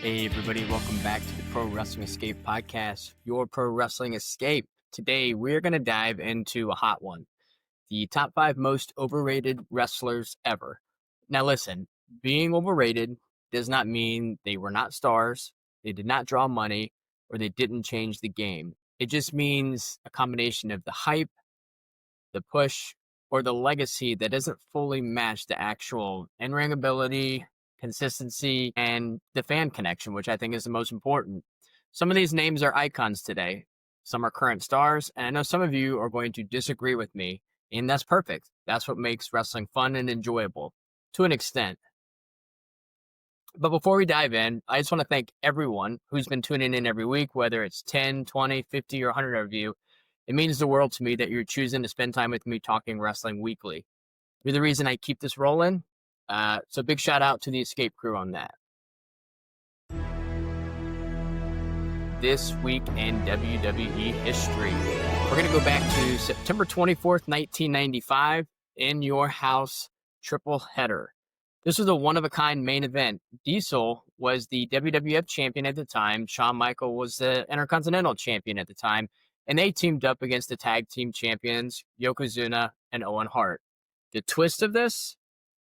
Hey, everybody, welcome back to the Pro Wrestling Escape podcast, your pro wrestling escape. Today, we're going to dive into a hot one, the top 5 most overrated wrestlers ever. Now, listen, being overrated does not mean they were not stars, they did not draw money, or they didn't change the game. It just means a combination of the hype, the push, or the legacy that doesn't fully match the actual in-ring ability, consistency, and the fan connection, which I think is the most important. Some of these names are icons today. Some are current stars, and I know some of you are going to disagree with me, and that's perfect. That's what makes wrestling fun and enjoyable to an extent. But before we dive in, I just want to thank everyone who's been tuning in every week, whether it's 10, 20, 50, or 100 of you. It means the world to me that you're choosing to spend time with me talking wrestling weekly. You're the reason I keep this rolling. So big shout out to the Escape crew on that. This week in WWE history, we're going to go back to September 24th, 1995, in your house triple header. This was a one-of-a-kind main event. Diesel was the WWF champion at the time. Shawn Michaels was the Intercontinental champion at the time. And they teamed up against the tag team champions, Yokozuna and Owen Hart. The twist of this,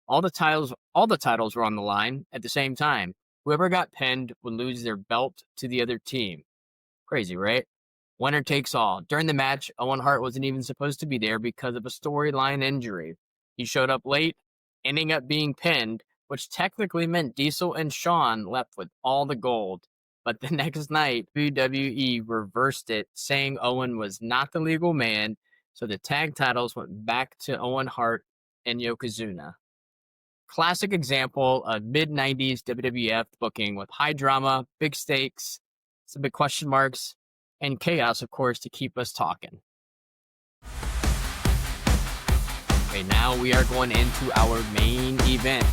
all the titles were on the line at the same time. Whoever got pinned would lose their belt to the other team. Crazy, right? Winner takes all. During the match, Owen Hart wasn't even supposed to be there because of a storyline injury. He showed up late, ending up being pinned, which technically meant Diesel and Shawn left with all the gold. But the next night, WWE reversed it, saying Owen was not the legal man, so the tag titles went back to Owen Hart and Yokozuna. Classic example of mid-90s WWF booking with high drama, big stakes, some big question marks, and chaos, of course, to keep us talking. Okay, now we are going into our main event.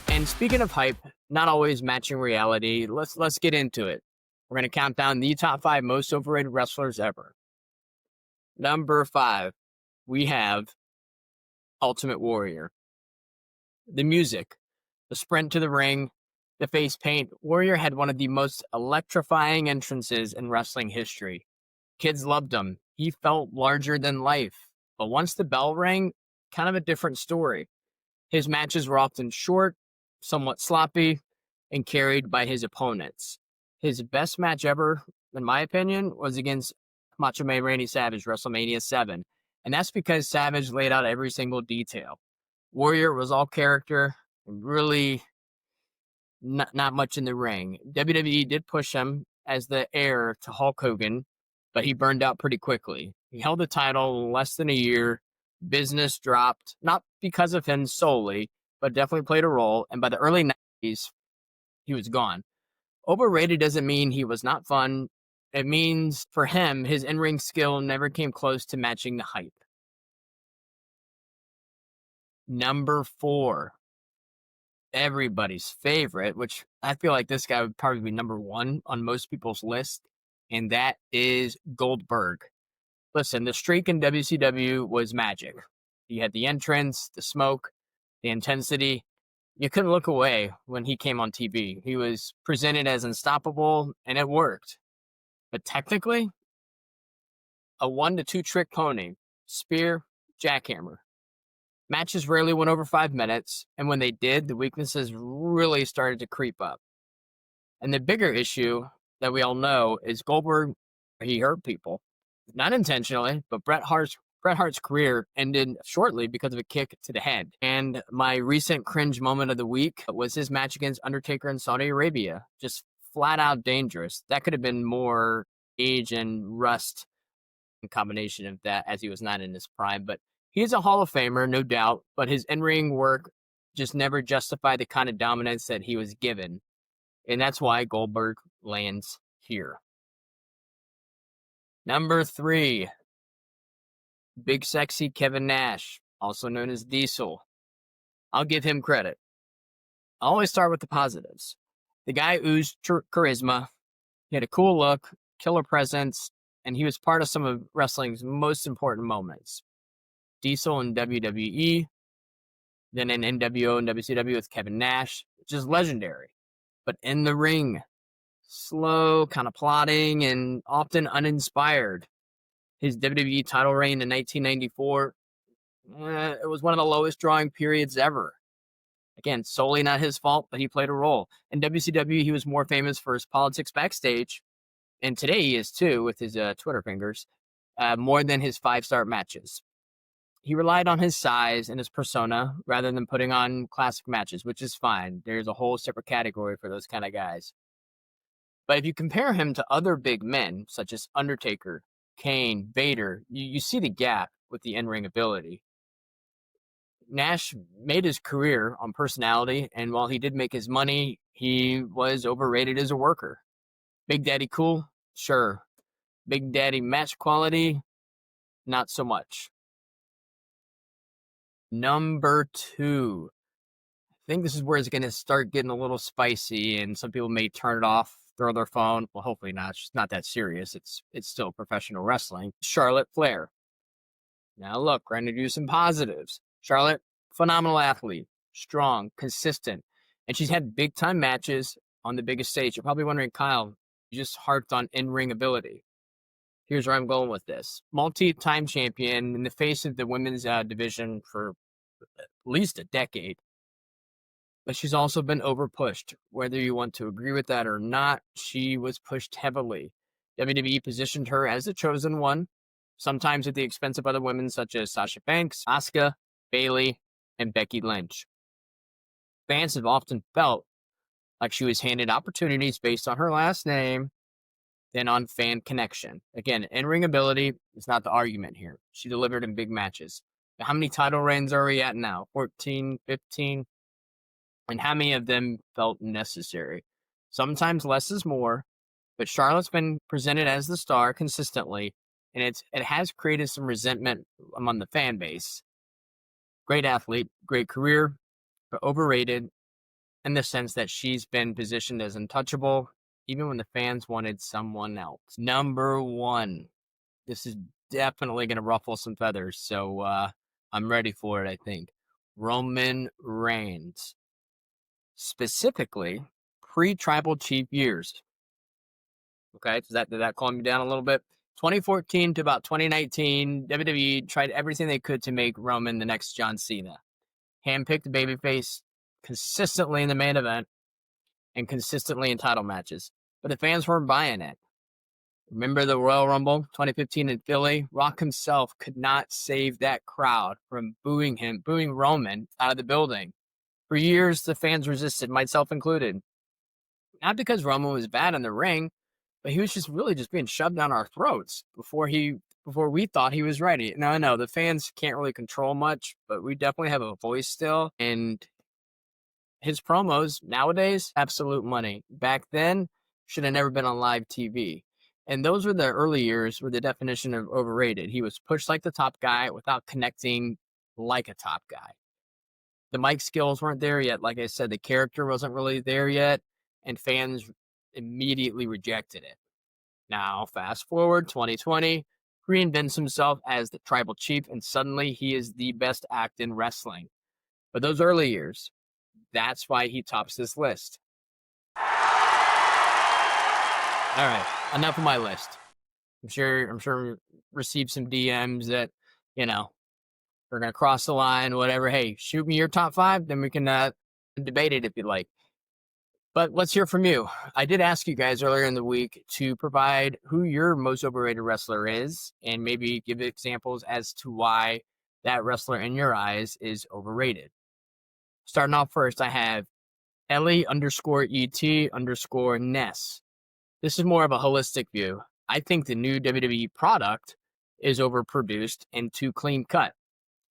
And speaking of hype, not always matching reality, let's get into it. We're going to count down the top 5 most overrated wrestlers ever. Number 5, we have Ultimate Warrior. The music, the sprint to the ring, the face paint. Warrior had one of the most electrifying entrances in wrestling history. Kids loved him. He felt larger than life. But once the bell rang, kind of a different story. His matches were often short, somewhat sloppy, and carried by his opponents. His best match ever, in my opinion, was against Macho Man Randy Savage, WrestleMania 7. And that's because Savage laid out every single detail. Warrior was all character, really not much in the ring. WWE did push him as the heir to Hulk Hogan, but he burned out pretty quickly. He held the title less than a year. Business dropped, not because of him solely, but definitely played a role. And by the early 90s, he was gone. Overrated doesn't mean he was not fun. It means for him, his in-ring skill never came close to matching the hype. Number 4, everybody's favorite, which I feel like this guy would probably be number 1 on most people's list, and that is Goldberg. Listen, the streak in WCW was magic. You had the entrance, the smoke, the intensity. You couldn't look away when he came on TV. He was presented as unstoppable, and it worked. But technically, a 1 to 2 trick pony, spear, jackhammer. Matches rarely went over 5 minutes, and when they did, the weaknesses really started to creep up. And the bigger issue that we all know is Goldberg, he hurt people. Not intentionally, but Bret Hart's career ended shortly because of a kick to the head. And my recent cringe moment of the week was his match against Undertaker in Saudi Arabia. Just flat out dangerous. That could have been more age and rust in combination of that, as he was not in his prime. But he's a Hall of Famer, no doubt, but his in-ring work just never justified the kind of dominance that he was given. And that's why Goldberg lands here. Number 3, Big Sexy Kevin Nash, also known as Diesel. I'll give him credit. I always start with the positives. The guy oozed charisma. He had a cool look, killer presence, and he was part of some of wrestling's most important moments. Diesel in WWE, then in NWO and WCW with Kevin Nash, which is legendary. But in the ring, slow, kind of plodding, and often uninspired. His WWE title reign in 1994, it was one of the lowest drawing periods ever. Again, solely not his fault, but he played a role. In WCW, he was more famous for his politics backstage, and today he is too, with his Twitter fingers, more than his 5-star matches. He relied on his size and his persona rather than putting on classic matches, which is fine. There's a whole separate category for those kind of guys. But if you compare him to other big men, such as Undertaker, Kane, Vader, you see the gap with the in-ring ability. Nash made his career on personality, and while he did make his money, he was overrated as a worker. Big Daddy cool? Sure. Big Daddy match quality? Not so much. Number 2. I think this is where it's going to start getting a little spicy, and some people may turn it off, throw their phone. Well, hopefully not. It's not that serious. It's still professional wrestling. Charlotte Flair. Now look, we're going to do some positives. Charlotte, phenomenal athlete, strong, consistent, and she's had big time matches on the biggest stage. You're probably wondering, Kyle, you just harped on in-ring ability. Here's where I'm going with this. Multi-time champion in the face of the women's division for at least a decade. But she's also been overpushed. Whether you want to agree with that or not, she was pushed heavily. WWE positioned her as the chosen one, sometimes at the expense of other women such as Sasha Banks, Asuka, Bayley, and Becky Lynch. Fans have often felt like she was handed opportunities based on her last name than on fan connection. Again, in-ring ability is not the argument here. She delivered in big matches. But how many title reigns are we at now? 14, 15? And how many of them felt necessary? Sometimes less is more, but Charlotte's been presented as the star consistently, and it has created some resentment among the fan base. Great athlete, great career, but overrated in the sense that she's been positioned as untouchable, even when the fans wanted someone else. Number 1. This is definitely going to ruffle some feathers, so I'm ready for it, I think. Roman Reigns. Specifically, pre-Tribal Chief years. Okay, did that calm you down a little bit? 2014 to about 2019, WWE tried everything they could to make Roman the next John Cena. Handpicked the babyface consistently in the main event and consistently in title matches. But the fans weren't buying it. Remember the Royal Rumble 2015 in Philly? Rock himself could not save that crowd from booing Roman out of the building. For years, the fans resisted, myself included. Not because Roman was bad in the ring, but he was just being shoved down our throats before we thought he was ready. Now, I know the fans can't really control much, but we definitely have a voice still. And his promos nowadays, absolute money. Back then, should have never been on live TV. And those were the early years where the definition of overrated. He was pushed like the top guy without connecting like a top guy. The mic skills weren't there yet. Like I said, the character wasn't really there yet, and fans immediately rejected it. Now, fast forward 2020, reinvents himself as the tribal chief, and suddenly he is the best act in wrestling. But those early years, that's why he tops this list. All right, enough of my list. I'm sure received some DMs that, we're going to cross the line, whatever. Hey, shoot me your top 5, then we can debate it if you'd like. But let's hear from you. I did ask you guys earlier in the week to provide who your most overrated wrestler is and maybe give examples as to why that wrestler in your eyes is overrated. Starting off first, I have Ellie_ET_Ness. This is more of a holistic view. I think the new WWE product is overproduced and too clean cut.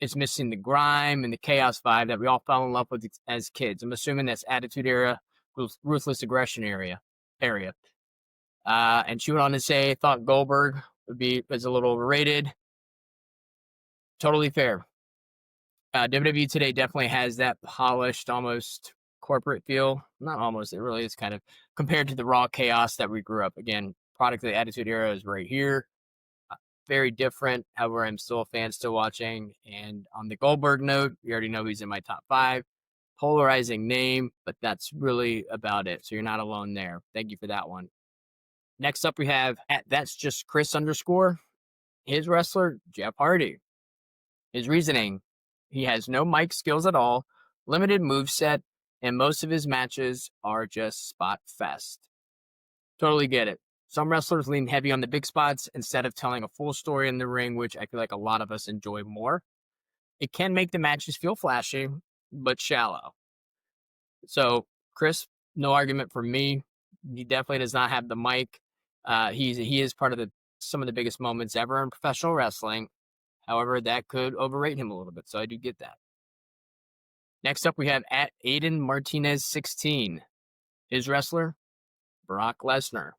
It's missing the grime and the chaos vibe that we all fell in love with as kids. I'm assuming that's Attitude Era, Ruthless Aggression area. And she went on to say, thought Goldberg was a little overrated. Totally fair. WWE today definitely has that polished, almost corporate feel. Not almost, it really is kind of compared to the raw chaos that we grew up. Again, product of the Attitude Era is right here. Very different. However, I'm still a fan, still watching. And on the Goldberg note, we already know he's in my top 5. polarizing name, but that's really about it. So you're not alone there. Thank you for that one. Next up, we have at That's Just Chris _ his wrestler, Jeff Hardy. His reasoning: he has no mic skills at all, limited moveset, and most of his matches are just spot fest. Totally get it. Some wrestlers lean heavy on the big spots instead of telling a full story in the ring, which I feel like a lot of us enjoy more. It can make the matches feel flashy, but shallow. So, Chris, no argument for me. He definitely does not have the mic. He is part of some of the biggest moments ever in professional wrestling. However, that could overrate him a little bit, so I do get that. Next up, we have at Aiden Martinez 16. His wrestler, Brock Lesnar.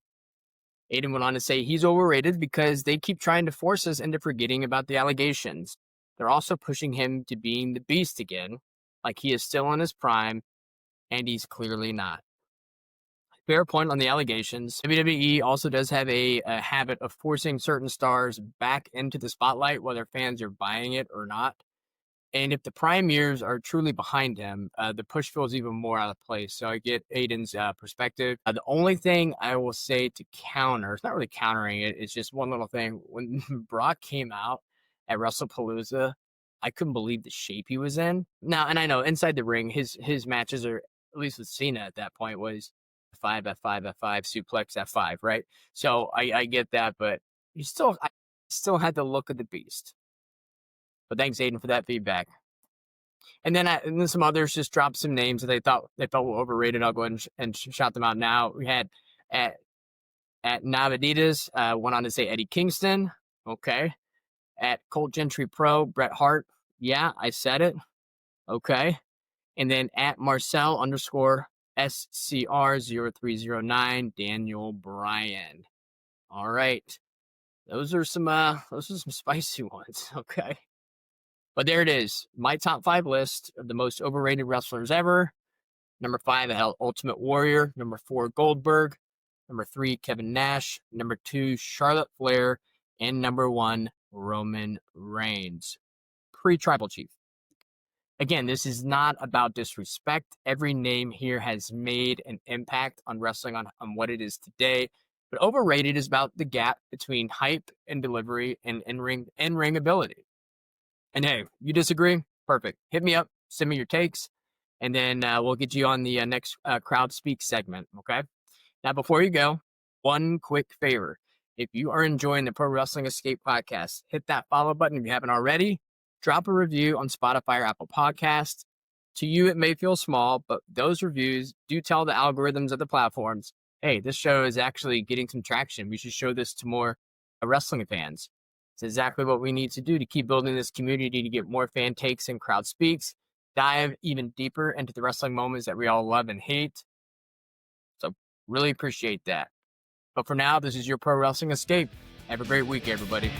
Aiden went on to say he's overrated because they keep trying to force us into forgetting about the allegations. They're also pushing him to being the beast again, like he is still in his prime, and he's clearly not. Fair point on the allegations. WWE also does have a habit of forcing certain stars back into the spotlight, whether fans are buying it or not. And if the prime years are truly behind him, the push feels even more out of place. So I get Aiden's perspective. The only thing I will say to counter, it's not really countering it, it's just one little thing. When Brock came out at WrestlePalooza, I couldn't believe the shape he was in. Now, and I know inside the ring, his matches are, at least with Cena at that point, was F5, F5, F5, suplex, F5, right? So I get that, but I still had the look of the beast. But thanks, Aiden, for that feedback. And then some others just dropped some names that they felt were overrated. I'll go ahead and shout them out now. We had at Navaditas, went on to say Eddie Kingston. Okay. At Colt Gentry Pro, Bret Hart. Yeah, I said it. Okay. And then at Marcel _ SCR0309, Daniel Bryan. All right. Those are some spicy ones. Okay. But there it is. My top 5 list of the most overrated wrestlers ever. Number 5, the Ultimate Warrior. Number 4, Goldberg. Number 3, Kevin Nash. Number 2, Charlotte Flair. And number 1, Roman Reigns. Pre-Tribal Chief. Again, this is not about disrespect. Every name here has made an impact on wrestling on what it is today. But overrated is about the gap between hype and delivery and in-ring ability. And hey, you disagree? Perfect. Hit me up. Send me your takes. And then we'll get you on the next Crowd Speak segment, okay? Now, before you go, one quick favor. If you are enjoying the Pro Wrestling Escape podcast, hit that follow button if you haven't already. Drop a review on Spotify or Apple Podcasts. To you, it may feel small, but those reviews do tell the algorithms of the platforms, hey, this show is actually getting some traction. We should show this to more wrestling fans. It's exactly what we need to do to keep building this community, to get more fan takes and crowd speaks, dive even deeper into the wrestling moments that we all love and hate. So really appreciate that. But for now, this is your Pro Wrestling Escape. Have a great week, everybody.